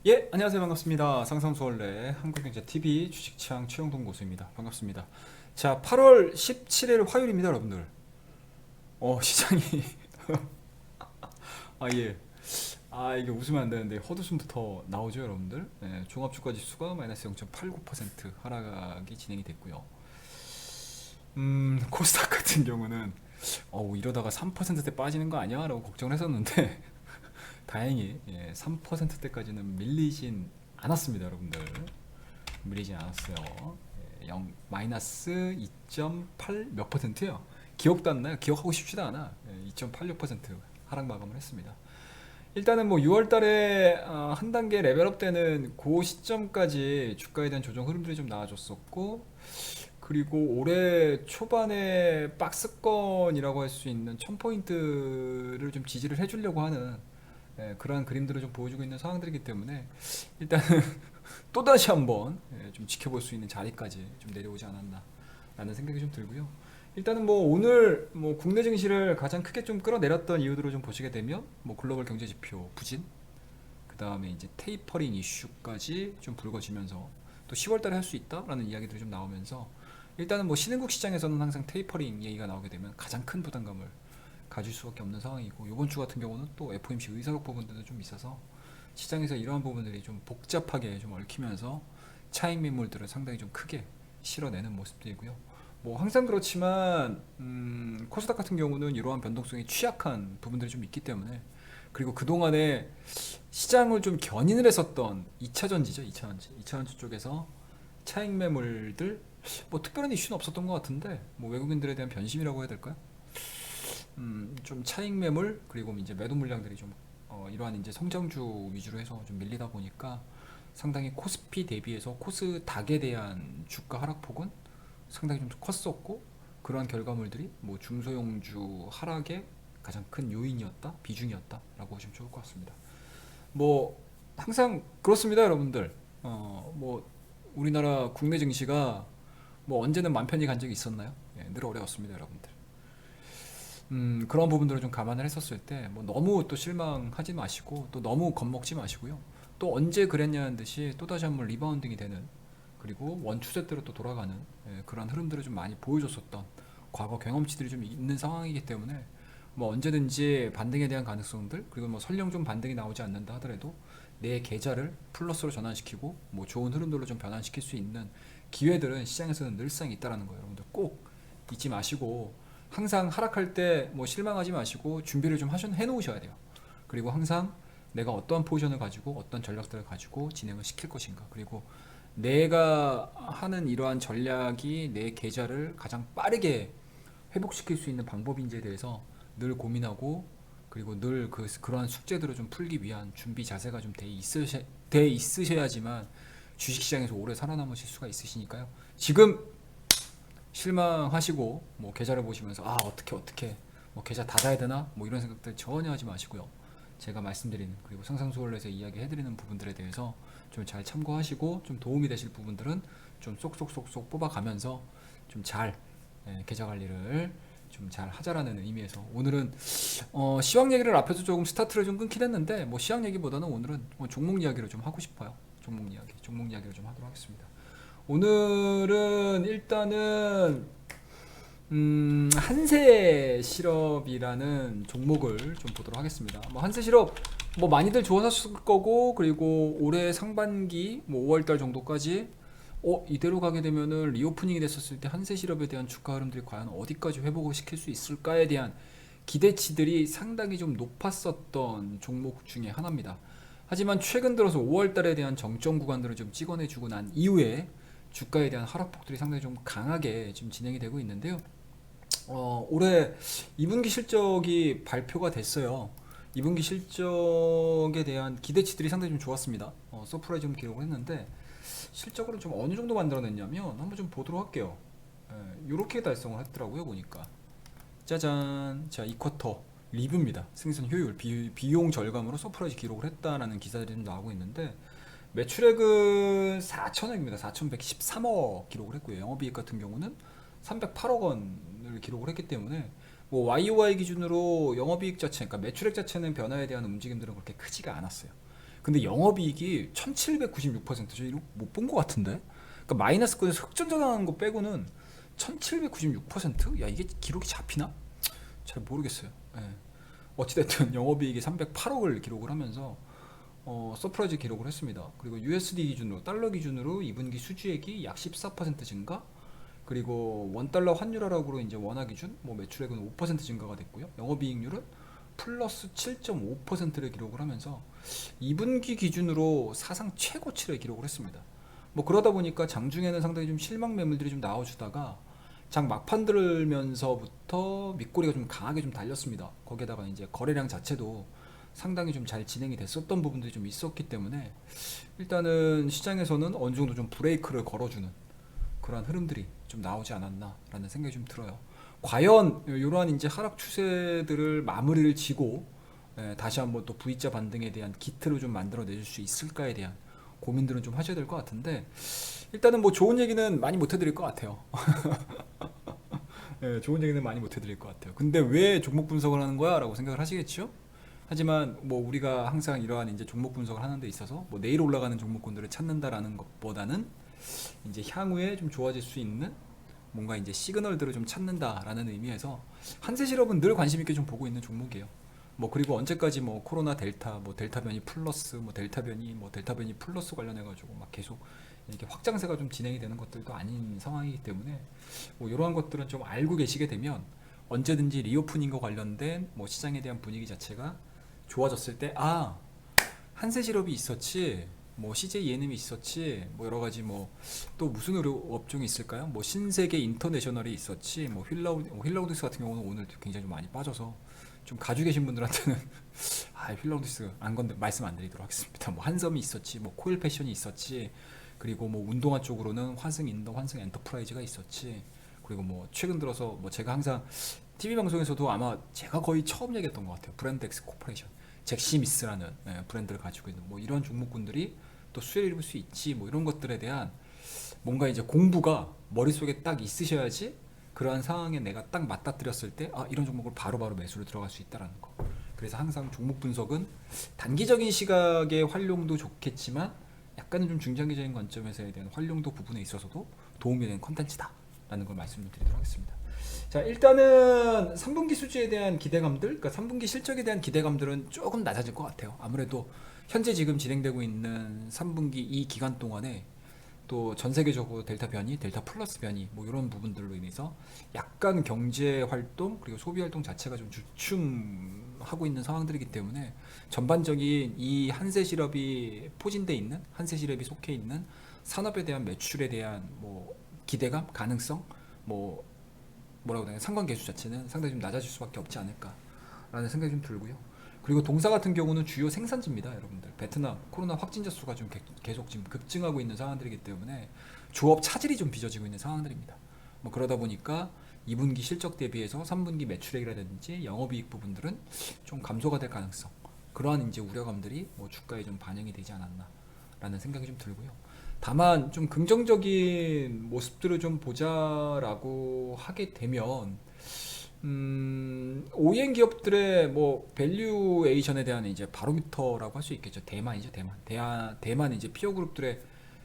예, 안녕하세요. 반갑습니다. 상상수월래 한국경제TV 주식창 최영동 고수입니다. 반갑습니다. 자, 8월 17일 화요일입니다, 여러분들. 시장이 예. 이게 웃으면 안 되는데 헛웃음부터 나오죠, 여러분들. 네, 종합주가 지수가 마이너스 0.89% 하락이 진행이 됐고요. 코스닥 같은 경우는 이러다가 3%대 빠지는 거 아니야? 라고 걱정을 했었는데 다행히 3%대까지는 밀리진 않았습니다, 여러분들. 밀리진 않았어요. 마이너스 2.8 몇 퍼센트요? 기억도 안 나요. 기억하고 싶지도 않아. 2.86% 하락 마감을 했습니다. 일단은 뭐 6월 달에 한 단계 레벨업 되는 그 시점까지 주가에 대한 조정 흐름들이 좀 나아졌었고, 그리고 올해 초반에 박스권이라고 할 수 있는 1000포인트를 좀 지지를 해주려고 하는 그러한 그림들을 좀 보여주고 있는 상황들이기 때문에 일단은 또다시 한번 좀 지켜볼 수 있는 자리까지 좀 내려오지 않았나 라는 생각이 좀 들고요. 일단은 뭐 오늘 뭐 국내 증시를 가장 크게 좀 끌어내렸던 이유들을 좀 보시게 되면 뭐 글로벌 경제 지표 부진, 그 다음에 이제 테이퍼링 이슈까지 좀 불거지면서 또 10월 달에 할 수 있다라는 이야기들이 좀 나오면서 일단은 뭐 신흥국 시장에서는 항상 테이퍼링 얘기가 나오게 되면 가장 큰 부담감을 가질 수밖에 없는 상황이고, 이번 주 같은 경우는 또 FOMC 의사록 부분들도 좀 있어서 시장에서 이러한 부분들이 좀 복잡하게 좀 얽히면서 차익 매물들을 상당히 좀 크게 실어내는 모습들이고요. 뭐 항상 그렇지만 코스닥 같은 경우는 이러한 변동성이 취약한 부분들이 좀 있기 때문에, 그리고 그동안에 시장을 좀 견인을 했었던 2차전지죠. 2차전지 쪽에서 차익 매물들 뭐 특별한 이슈는 없었던 것 같은데, 뭐 외국인들에 대한 변심이라고 해야 될까요? 좀 차익 매물, 그리고 이제 매도 물량들이 좀 이러한 이제 성장주 위주로 해서 좀 밀리다 보니까 상당히 코스피 대비해서 코스닥에 대한 주가 하락폭은 상당히 좀 컸었고, 그러한 결과물들이 뭐 중소형주 하락의 가장 큰 요인이었다, 비중이었다라고 보시면 좋을 것 같습니다. 뭐 항상 그렇습니다, 여러분들. 뭐 우리나라 국내 증시가 뭐 언제는 맘 편히 간 적이 있었나요? 늘 어려웠습니다, 여러분들. 그런 부분들을 좀 감안을 했었을 때 뭐 너무 또 실망하지 마시고 또 너무 겁먹지 마시고요. 또 언제 그랬냐는 듯이 또 다시 한번 리바운딩이 되는, 그리고 원추세대로 또 돌아가는 그런 흐름들을 좀 많이 보여줬었던 과거 경험치들이 좀 있는 상황이기 때문에 뭐 언제든지 반등에 대한 가능성들, 그리고 뭐 설령 좀 반등이 나오지 않는다 하더라도 내 계좌를 플러스로 전환시키고 뭐 좋은 흐름들로 좀 변환시킬 수 있는 기회들은 시장에서는 늘상 있다라는 거예요. 여러분들 꼭 잊지 마시고, 항상 하락할 때 뭐 실망하지 마시고 준비를 좀 해놓으셔야 돼요. 그리고 항상 내가 어떠한 포지션을 가지고 어떤 전략들을 가지고 진행을 시킬 것인가, 그리고 내가 하는 이러한 전략이 내 계좌를 가장 빠르게 회복시킬 수 있는 방법인지에 대해서 늘 고민하고, 그리고 늘 그러한 숙제들을 좀 풀기 위한 준비 자세가 좀 돼 있으셔야지만 주식시장에서 오래 살아남으실 수가 있으시니까요. 지금 실망하시고 뭐 계좌를 보시면서 어떻게 뭐 계좌 닫아야 되나 뭐 이런 생각들 전혀 하지 마시고요. 제가 말씀드리는, 그리고 상상수월에서 이야기해드리는 부분들에 대해서 좀 잘 참고하시고, 좀 도움이 되실 부분들은 좀 쏙쏙쏙쏙 뽑아가면서 좀 잘 계좌 관리를 좀 잘 하자라는 의미에서 오늘은 시황 얘기를 앞에서 조금 스타트를 좀 끊긴 했는데, 뭐 시황 얘기보다는 오늘은 뭐 종목 이야기를 좀 하고 싶어요. 종목 이야기를 좀 하도록 하겠습니다. 오늘은 일단은 한세 실업이라는 종목을 좀 보도록 하겠습니다. 뭐 한세 실업 뭐 많이들 좋아하셨을 거고, 그리고 올해 상반기 뭐 5월달 정도까지 이대로 가게 되면은 리오프닝이 됐었을 때 한세 실업에 대한 주가 흐름들이 과연 어디까지 회복을 시킬 수 있을까에 대한 기대치들이 상당히 좀 높았었던 종목 중에 하나입니다. 하지만 최근 들어서 5월달에 대한 정점 구간들을 좀 찍어내주고 난 이후에 주가에 대한 하락폭들이 상당히 좀 강하게 지금 진행이 되고 있는데요. 올해 2분기 실적이 발표가 됐어요. 2분기 실적에 대한 기대치들이 상당히 좀 좋았습니다. 서프라이즈 좀 기록을 했는데 실적으로 좀 어느 정도 만들어냈냐면 한번 좀 보도록 할게요. 이렇게 달성을 했더라고요, 보니까. 짜잔. 자, 이 쿼터 리뷰입니다. 생산 효율, 비용 절감으로 서프라이즈 기록을 했다라는 기사들이 좀 나오고 있는데, 매출액은 4천억입니다. 4,113억 기록을 했고요. 영업이익 같은 경우는 308억 원을 기록을 했기 때문에 뭐 YOY 기준으로 영업이익 자체, 그러니까 매출액 자체는 변화에 대한 움직임들은 그렇게 크지가 않았어요. 근데 영업이익이 1796%죠. 이거 못 본 것 같은데. 그러니까 마이너스권에서 흑전전하는 거 빼고는 1796%? 야, 이게 기록이 잡히나? 잘 모르겠어요. 예. 어찌됐든 영업이익이 308억을 기록을 하면서 서프라이즈 기록을 했습니다. 그리고 USD 기준으로, 달러 기준으로 2분기 수주액이 약 14% 증가, 그리고 원달러 환율하락으로 이제 원화 기준 뭐 매출액은 5% 증가가 됐고요. 영업이익률은 플러스 7.5%를 기록을 하면서 2분기 기준으로 사상 최고치를 기록을 했습니다. 뭐 그러다 보니까 장중에는 상당히 좀 실망 매물들이 좀 나와주다가 장 막판 들면서부터 밑꼬리가 좀 강하게 좀 달렸습니다. 거기에다가 이제 거래량 자체도 상당히 좀 잘 진행이 됐었던 부분들이 좀 있었기 때문에 일단은 시장에서는 어느 정도 좀 브레이크를 걸어주는 그러한 흐름들이 좀 나오지 않았나라는 생각이 좀 들어요. 과연 이러한 이제 하락 추세들을 마무리를 지고 다시 한번 또 V자 반등에 대한 기틀을 좀 만들어 내줄 수 있을까에 대한 고민들은 좀 하셔야 될 것 같은데, 일단은 뭐 좋은 얘기는 많이 못 해드릴 것 같아요. 네, 좋은 얘기는 많이 못 해드릴 것 같아요. 근데 왜 종목 분석을 하는 거야? 라고 생각을 하시겠죠? 하지만 뭐 우리가 항상 이러한 이제 종목 분석을 하는 데 있어서 뭐 내일 올라가는 종목군들을 찾는다라는 것보다는 이제 향후에 좀 좋아질 수 있는 뭔가 이제 시그널들을 좀 찾는다라는 의미에서 한세실업은 늘 관심 있게 좀 보고 있는 종목이에요. 뭐 그리고 언제까지 뭐 코로나 델타 뭐 델타 변이 플러스 뭐 델타 변이 뭐 델타 변이 플러스 관련해 가지고 막 계속 이렇게 확장세가 좀 진행이 되는 것들도 아닌 상황이기 때문에 뭐 이러한 것들은 좀 알고 계시게 되면 언제든지 리오프닝과 관련된 뭐 시장에 대한 분위기 자체가 좋아졌을 때, 아, 한세실업이 있었지, 뭐 CJ ENM이 있었지, 뭐 여러 가지 뭐 또 무슨 의료 업종이 있을까요? 뭐 신세계 인터내셔널이 있었지, 뭐 휠라우디스 같은 경우는 오늘 굉장히 좀 많이 빠져서 좀 가지고 계신 분들한테는 아, 휠라우디스 안 건데 말씀 안 드리도록 하겠습니다. 뭐 한섬이 있었지, 뭐 코일 패션이 있었지, 그리고 뭐 운동화 쪽으로는 환승 인더, 환승 엔터프라이즈가 있었지, 그리고 뭐 최근 들어서 뭐 제가 항상 TV 방송에서도 아마 제가 거의 처음 얘기했던 것 같아요. 브랜드엑스 코퍼레이션, 잭시미스라는 브랜드를 가지고 있는 뭐 이런 종목군들이 또 수혜를 입을 수 있지, 뭐 이런 것들에 대한 뭔가 이제 공부가 머릿속에 딱 있으셔야지 그러한 상황에 내가 딱 맞닥뜨렸을 때, 아, 이런 종목을 바로바로 매수를 들어갈 수 있다라는 거. 그래서 항상 종목 분석은 단기적인 시각의 활용도 좋겠지만 약간은 좀 중장기적인 관점에서에 대한 활용도 부분에 있어서도 도움이 되는 컨텐츠다라는 걸 말씀드리도록 하겠습니다. 자, 일단은 3분기 수주에 대한 기대감들, 그러니까 3분기 실적에 대한 기대감들은 조금 낮아질 것 같아요. 아무래도 현재 지금 진행되고 있는 3분기 이 기간 동안에 또 전 세계적으로 델타 변이, 델타 플러스 변이 뭐 이런 부분들로 인해서 약간 경제 활동 그리고 소비 활동 자체가 좀 주춤하고 있는 상황들이기 때문에 전반적인 이 한세실업이 포진돼 있는, 한세실업이 속해 있는 산업에 대한 매출에 대한 뭐 기대감, 가능성, 뭐 뭐라고 해야 되나, 상관계수 자체는 상당히 좀 낮아질 수밖에 없지 않을까라는 생각이 좀 들고요. 그리고 동사 같은 경우는 주요 생산지입니다, 여러분들. 베트남 코로나 확진자 수가 좀 계속 지금 급증하고 있는 상황들이기 때문에 조업 차질이 좀 빚어지고 있는 상황들입니다. 뭐 그러다 보니까 2분기 실적 대비해서 3분기 매출액이라든지 영업이익 부분들은 좀 감소가 될 가능성, 그러한 이제 우려감들이 뭐 주가에 좀 반영이 되지 않았나라는 생각이 좀 들고요. 다만 좀 긍정적인 모습들을 좀 보자라고 하게 되면 OEM 기업들의 뭐 밸류에이션에 대한 이제 바로미터라고 할 수 있겠죠. 대만이죠, 대만. 대만 이제 피어 그룹들의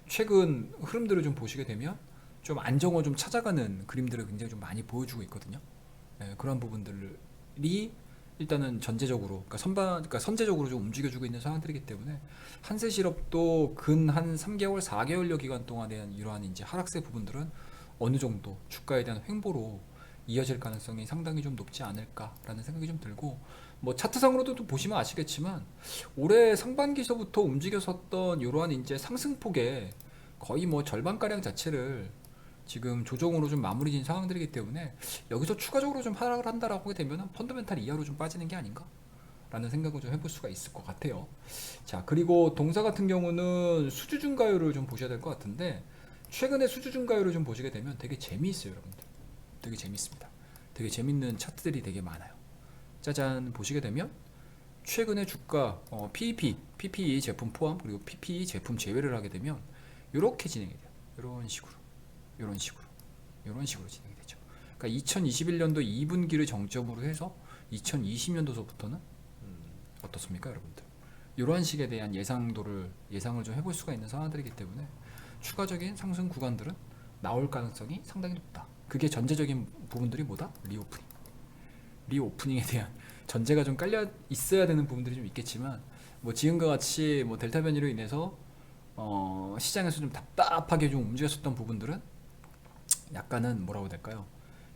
최근 흐름들을 좀 보시게 되면 좀 안정을 좀 찾아가는 그림들을 굉장히 좀 많이 보여주고 있거든요. 그런 부분들이 일단은 전제적으로, 그러니까 선제적으로 좀 움직여주고 있는 상황들이기 때문에 한세실업도 근 한 3개월, 4개월여 기간 동안에 대한 이러한 이제 하락세 부분들은 어느 정도 주가에 대한 횡보로 이어질 가능성이 상당히 좀 높지 않을까라는 생각이 좀 들고, 뭐 차트상으로도 또 보시면 아시겠지만 올해 상반기서부터 움직였었던 이러한 이제 상승폭의 거의 뭐 절반가량 자체를 지금 조정으로 좀 마무리진 상황들이기 때문에 여기서 추가적으로 좀 하락을 한다라고 하게 되면 펀더멘탈 이하로 좀 빠지는 게 아닌가 라는 생각을 좀 해볼 수가 있을 것 같아요. 자, 그리고 동사 같은 경우는 수주 증가율을 좀 보셔야 될 것 같은데, 최근에 수주 증가율을 좀 보시게 되면 되게 재미있어요, 여러분들. 되게 재밌습니다. 되게 재밌는 차트들이 되게 많아요. 짜잔, 보시게 되면 최근에 주가 PPE 제품 포함 그리고 PPE 제품 제외를 하게 되면 이렇게 진행이 돼요. 이런 식으로 진행이 되죠. 그러니까 2021년도 2분기를 정점으로 해서 2020년도서부터는 어떻습니까, 여러분들? 이러한 식에 대한 예상을 좀 해볼 수가 있는 상황들이기 때문에 추가적인 상승 구간들은 나올 가능성이 상당히 높다. 그게 전제적인 부분들이 뭐다? 리오프닝에 대한 전제가 좀 깔려 있어야 되는 부분들이 좀 있겠지만, 뭐 지금과 같이 뭐 델타 변이로 인해서 시장에서 좀 답답하게 좀 움직였었던 부분들은 약간은 뭐라고 해야 될까요?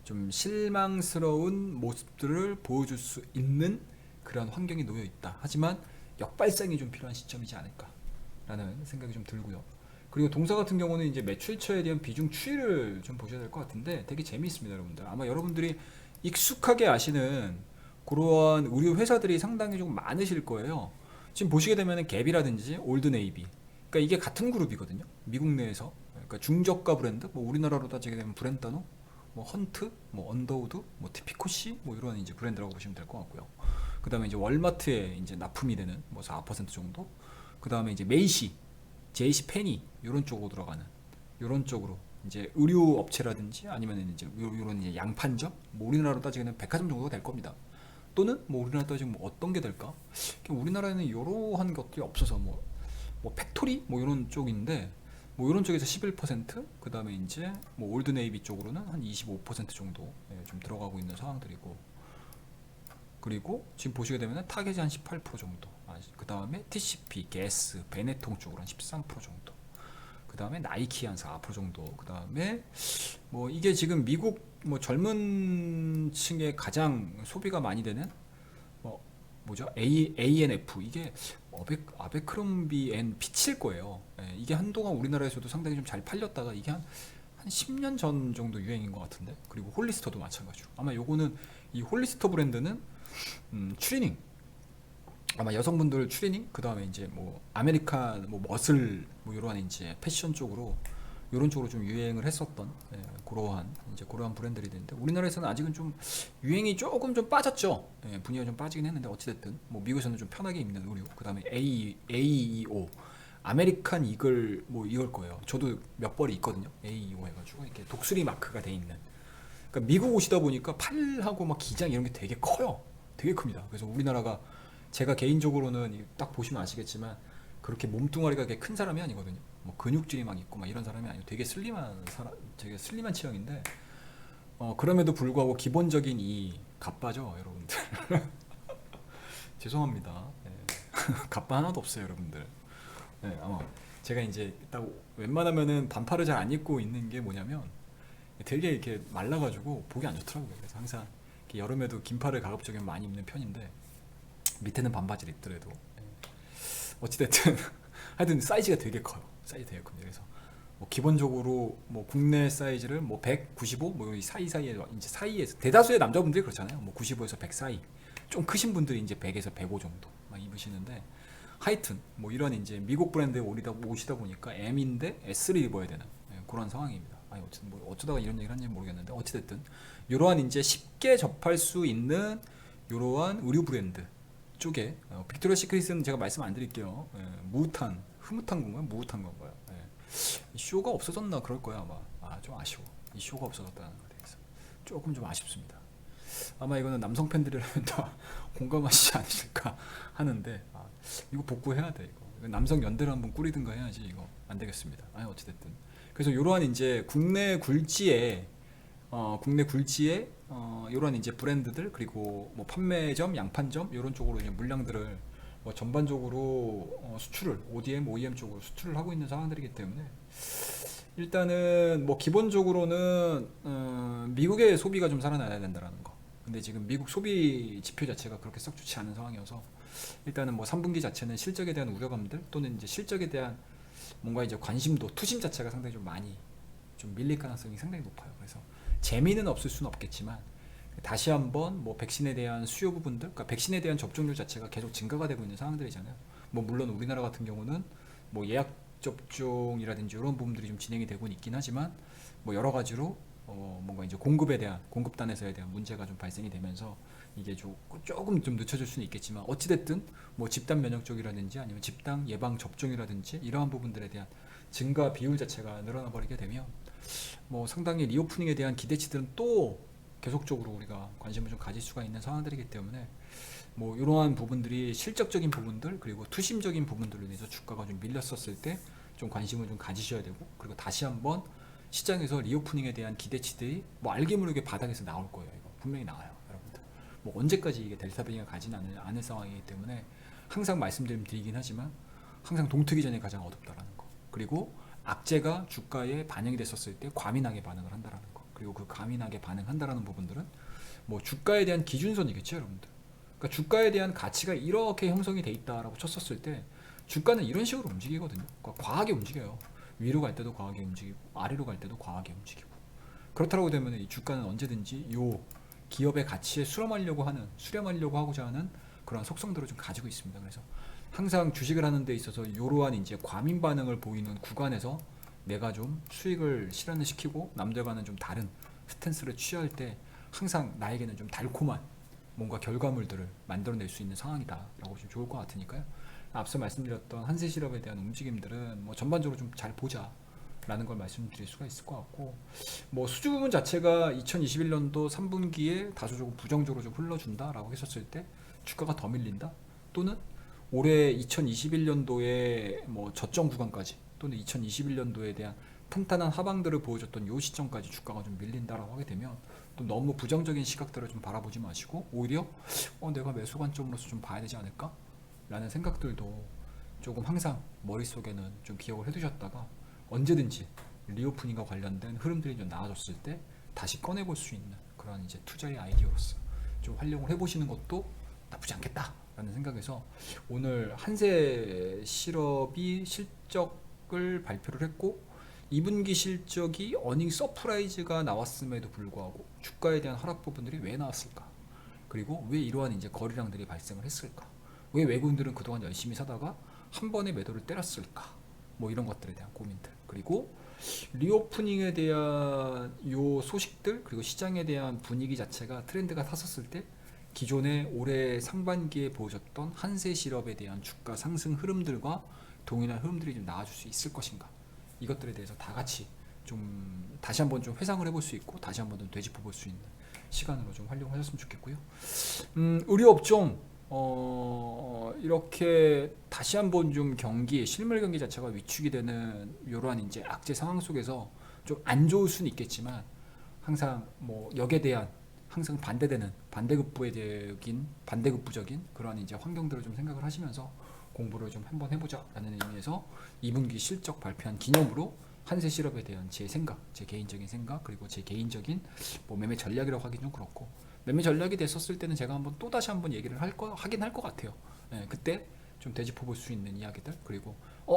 좀 실망스러운 모습들을 보여줄 수 있는 그런 환경이 놓여 있다. 하지만 역발상이 좀 필요한 시점이지 않을까라는 생각이 좀 들고요. 그리고 동사 같은 경우는 이제 매출처에 대한 비중 추이를 좀 보셔야 될 것 같은데 되게 재미있습니다, 여러분들. 아마 여러분들이 익숙하게 아시는 그러한 의류 회사들이 상당히 좀 많으실 거예요. 지금 보시게 되면은 갭이라든지 올드네이비, 그러니까 이게 같은 그룹이거든요. 미국 내에서. 그러니까 중저가 브랜드, 뭐 우리나라로 따지게 되면 브랜드노, 뭐 헌트, 뭐 언더우드, 뭐 티피코시, 뭐 이런 이제 브랜드라고 보시면 될 것 같고요. 그 다음에 이제 월마트에 이제 납품이 되는 뭐 4% 정도. 그 다음에 이제 메이시, 제이시 페니 이런 쪽으로 들어가는, 이런 쪽으로 이제 의류 업체라든지 아니면 이제 이런 이제 양판점, 뭐 우리나라로 따지면 백화점 정도가 될 겁니다. 또는 뭐 우리나라 따지면 뭐 어떤 게 될까? 우리나라에는 이러한 것들이 없어서 뭐 팩토리 뭐 이런 쪽인데, 뭐 이런 쪽에서 11%, 그 다음에 이제 뭐 올드 네이비 쪽으로는 한 25% 정도 좀 들어가고 있는 상황들이고, 그리고 지금 보시게 되면 타겟이 한 18% 정도, 그 다음에 TCP, 게스, 베네통 쪽으로 한 13% 정도, 그 다음에 나이키 한 4% 정도, 그 다음에 뭐 이게 지금 미국 뭐 젊은 층에 가장 소비가 많이 되는 뭐 뭐죠? ANF, 이게 아베크롬비 앤 피치일 거예요. 예, 이게 한동안 우리나라에서도 상당히 좀 잘 팔렸다가 이게 한 10년 전 정도 유행인 것 같은데. 그리고 홀리스터도 마찬가지로. 아마 요거는 이 홀리스터 브랜드는 추리닝, 아마 여성분들 추리닝, 그 다음에 이제 뭐 아메리칸 뭐 머슬 뭐 이러한 이제 패션 쪽으로, 이런 쪽으로 좀 유행을 했었던 그러한 브랜드들이 되는데, 우리나라에서는 아직은 좀 유행이 조금 좀 빠졌죠. 예, 분위기가 좀 빠지긴 했는데 어찌됐든 뭐 미국에서는 좀 편하게 입는 의류, 그 다음에 AEO, 아메리칸 이글 뭐 이걸 거예요. 저도 몇 벌이 있거든요. AEO 해가지고 이렇게 독수리 마크가 돼 있는. 그러니까 미국 옷이다 보니까 팔하고 막 기장 이런 게 되게 커요. 되게 큽니다. 그래서 우리나라가, 제가 개인적으로는 딱 보시면 아시겠지만 그렇게 몸뚱아리가 그렇게 큰 사람이 아니거든요. 뭐 근육질이 막 있고 막 이런 사람이 아니고 되게 슬림한 체형인데, 그럼에도 불구하고 기본적인 이 갑바죠, 여러분들. 죄송합니다. 네. 갑바 하나도 없어요, 여러분들. 네, 아마 제가 이제 딱 웬만하면은 반팔을 잘 안 입고 있는 게 뭐냐면 되게 이렇게 말라가지고 보기 안 좋더라고요. 그래서 항상 이렇게 여름에도 긴팔을 가급적이면 많이 입는 편인데, 밑에는 반바지를 입더라도 어찌됐든 하여튼 사이즈가 되게 커요. 사이즈 되게 큽니다. 그래서 뭐 기본적으로 뭐 국내 사이즈를 뭐 195, 뭐 이 사이사이에 이제 사이에서 대다수의 남자분들이 그렇잖아요. 뭐 95에서 100 사이, 좀 크신 분들이 이제 100에서 105 정도 막 입으시는데, 하여튼 뭐 이런 이제 미국 브랜드에 오시다 보니까 M인데 S를 입어야 되는 그런 상황입니다. 아니 어쨌든 뭐 어쩌다가 이런 얘기를 하는지 모르겠는데, 어찌됐든 이러한 이제 쉽게 접할 수 있는 이러한 의류 브랜드 쪽에 빅토리아 시크릿은 제가 말씀 안 드릴게요. 흐뭇한 건가요? 무흐한 건가요? 쇼가 없어졌나 그럴 거야 아마. 좀 아쉬워. 이 쇼가 없어졌다는 것에 대해서 조금 좀 아쉽습니다. 아마 이거는 남성 팬들이라면 다 공감하시지 않으실까 하는데, 이거 복구해야 돼. 이거 남성 연대를 한번 꾸리든가 해야지. 이거 안 되겠습니다. 어찌됐든 그래서 이러한 이제 국내 굴지에 이런 이제 브랜드들, 그리고 뭐 판매점, 양판점 이런 쪽으로 이제 물량들을 뭐 전반적으로 수출을 ODM, OEM 쪽으로 수출을 하고 있는 상황들이기 때문에, 일단은 뭐 기본적으로는 미국의 소비가 좀 살아나야 된다라는 거. 근데 지금 미국 소비 지표 자체가 그렇게 썩 좋지 않은 상황이어서, 일단은 뭐 3분기 자체는 실적에 대한 우려감들, 또는 이제 실적에 대한 뭔가 이제 관심도, 투심 자체가 상당히 좀 많이 좀 밀릴 가능성이 상당히 높아요. 그래서 재미는 없을 수는 없겠지만, 다시 한번 뭐 백신에 대한 수요 부분들, 그러니까 백신에 대한 접종률 자체가 계속 증가가 되고 있는 상황들이잖아요. 뭐 물론 우리나라 같은 경우는 뭐 예약 접종이라든지 이런 부분들이 좀 진행이 되고 있긴 하지만, 뭐 여러 가지로 뭔가 이제 공급단에서에 대한 문제가 좀 발생이 되면서 이게 조금 좀 늦춰질 수는 있겠지만, 어찌됐든 뭐 집단 면역 쪽이라든지 아니면 집단 예방 접종이라든지 이러한 부분들에 대한 증가 비율 자체가 늘어나 버리게 되면, 뭐 상당히 리오프닝에 대한 기대치들은 또 계속적으로 우리가 관심을 좀 가질 수가 있는 상황들이기 때문에, 뭐 이러한 부분들이 실적적인 부분들 그리고 투심적인 부분들로 인해서 주가가 좀 밀렸었을 때 좀 관심을 좀 가지셔야 되고, 그리고 다시 한번 시장에서 리오프닝에 대한 기대치들이 뭐 알게 모르게 바닥에서 나올 거예요. 이거 분명히 나와요, 여러분들. 뭐 언제까지 이게 델타 변이가 가지는 않을 상황이기 때문에 항상 말씀드리긴 하지만 항상 동트기 전에 가장 어둡다라는 거, 그리고 악재가 주가에 반영이 됐었을 때 과민하게 반응을 한다라는 거, 그리고 그 과민하게 반응한다라는 부분들은 뭐 주가에 대한 기준선이겠죠, 여러분들. 그러니까 주가에 대한 가치가 이렇게 형성이 돼 있다라고 쳤었을 때 주가는 이런 식으로 움직이거든요. 그러니까 과하게 움직여요. 위로 갈 때도 과하게 움직이고 아래로 갈 때도 과하게 움직이고. 그렇다고 되면 이 주가는 언제든지 요 기업의 가치에 수렴하려고 하고자 하는 그런 속성들을 좀 가지고 있습니다. 그래서 항상 주식을 하는 데 있어서 이러한 이제 과민 반응을 보이는 구간에서 내가 좀 수익을 실현을 시키고 남들과는 좀 다른 스탠스를 취할 때 항상 나에게는 좀 달콤한 뭔가 결과물들을 만들어낼 수 있는 상황이다라고 보시면 좋을 것 같으니까요. 앞서 말씀드렸던 한세실업에 대한 움직임들은 뭐 전반적으로 좀 잘 보자 라는 걸 말씀드릴 수가 있을 것 같고, 뭐 수주 부분 자체가 2021년도 3분기에 다소 조금 부정적으로 좀 흘러준다라고 했었을 때 주가가 더 밀린다, 또는 올해 2021년도에 뭐 저점 구간까지 또는 2021년도에 대한 탄탄한 하방들을 보여줬던 요 시점까지 주가가 좀 밀린다라고 하게 되면 또 너무 부정적인 시각들을 좀 바라보지 마시고 오히려 내가 매수 관점으로서 좀 봐야 되지 않을까? 라는 생각들도 조금 항상 머릿속에는 좀 기억을 해두셨다가 언제든지 리오프닝과 관련된 흐름들이 좀 나아졌을 때 다시 꺼내볼 수 있는 그런 이제 투자의 아이디어로서 좀 활용을 해보시는 것도 나쁘지 않겠다라는 생각에서 오늘 한세실업이 실적을 발표를 했고 2분기 실적이 어닝 서프라이즈가 나왔음에도 불구하고 주가에 대한 하락 부분들이 왜 나왔을까? 그리고 왜 이러한 이제 거래량들이 발생을 했을까? 왜 외국인들은 그동안 열심히 사다가 한 번에 매도를 때렸을까? 뭐 이런 것들에 대한 고민들, 그리고 리오프닝에 대한 요 소식들, 그리고 시장에 대한 분위기 자체가 트렌드가 탔었을 때 기존의 올해 상반기에 보여줬던 한세실업에 대한 주가 상승 흐름들과 동일한 흐름들이 좀 나와줄 수 있을 것인가, 이것들에 대해서 다 같이 좀 다시 한번 좀 회상을 해볼 수 있고 다시 한번 좀 되짚어 볼 수 있는 시간으로 좀 활용하셨으면 좋겠고요. 의료업종 이렇게 다시 한번 좀 실물 경기 자체가 위축이 되는 이러한 이제 악재 상황 속에서 좀 안 좋을 수는 있겠지만 항상 뭐 역에 대한 항상 반대되는 반대급부적인 그러한 이제 환경들을 좀 생각을 하시면서 공부를 좀 한번 해보자라는 의미에서 2분기 실적 발표한 기념으로 한세실업에 대한 제 생각, 제 개인적인 생각, 그리고 제 개인적인 뭐 매매 전략이라고 하긴 좀 그렇고, 매매 전략이 됐었을 때는 제가 한번 또 다시 한번 얘기를 하긴 할 것 같아요. 그때 좀 되짚어 볼 수 있는 이야기들, 그리고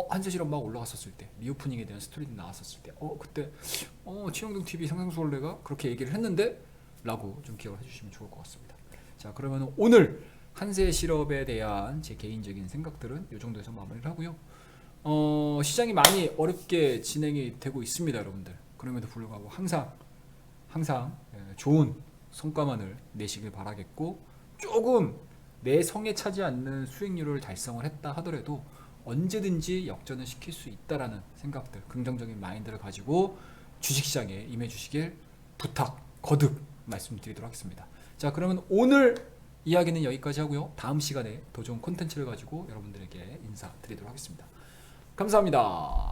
한세실업 막 올라갔었을 때 리오프닝에 대한 스토리도 나왔었을 때 그때 치영동 TV 상상수 원래가 그렇게 얘기를 했는데 라고 좀 기억을 해주시면 좋을 것 같습니다. 자, 그러면 오늘 한세실업에 대한 제 개인적인 생각들은 이 정도에서 마무리를 하고요. 시장이 많이 어렵게 진행이 되고 있습니다, 여러분들. 그럼에도 불구하고 항상 좋은 성과만을 내시길 바라겠고, 조금 내 성에 차지 않는 수익률을 달성을 했다 하더라도 언제든지 역전을 시킬 수 있다라는 생각들, 긍정적인 마인드를 가지고 주식시장에 임해 주시길 거듭 말씀드리도록 하겠습니다. 자, 그러면 오늘 이야기는 여기까지 하고요. 다음 시간에 더 좋은 콘텐츠를 가지고 여러분들에게 인사드리도록 하겠습니다. 감사합니다.